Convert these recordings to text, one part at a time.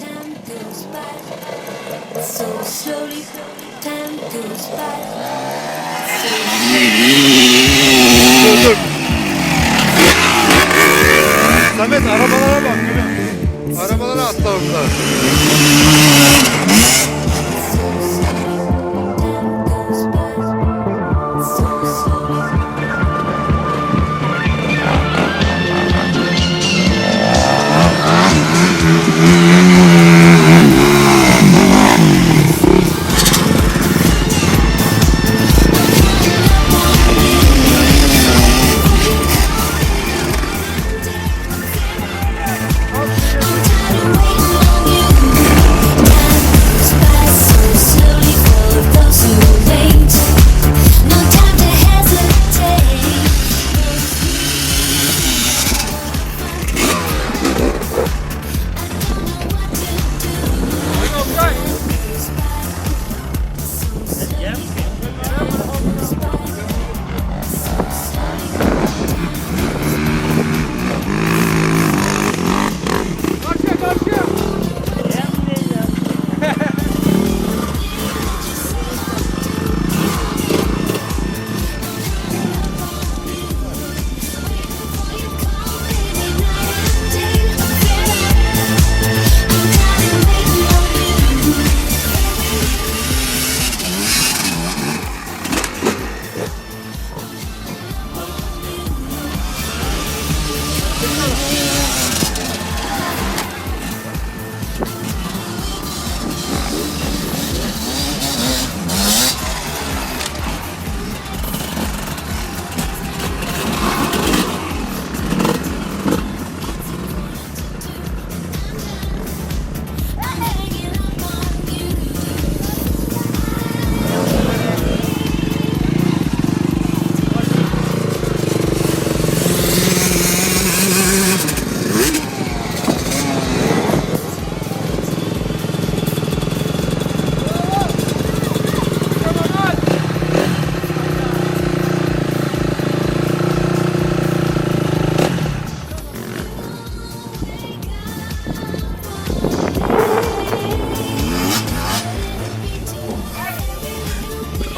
time goes by. So slowly, time goes by. Dur dur. Samet arabalara bak. Arabalara atla orada.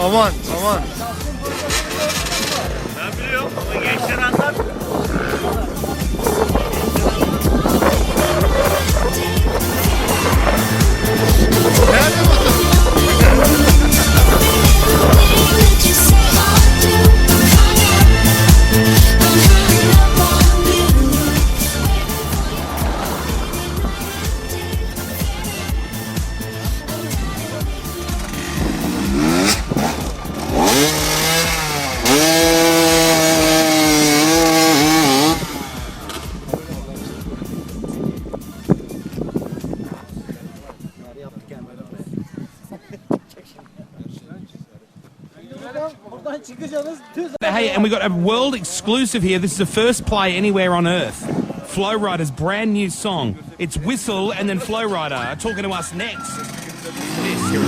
Aman aman. Ben biliyorum ama gençler anlar. Nerede motor? Hey, and we got a world exclusive here. This is the first play anywhere on Earth. Flow Rider's brand new song. It's Whistle and then Flow Rider are talking to us next. This here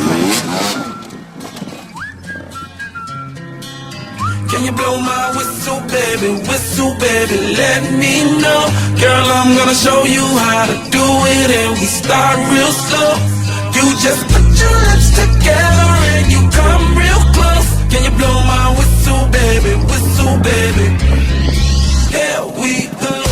Can you blow my whistle, baby, let me know. Girl, I'm gonna show you how to do it, and we start real slow. You just put your lips together and you come real close. Can you blow my whistle, baby, whistle, baby? Here we go.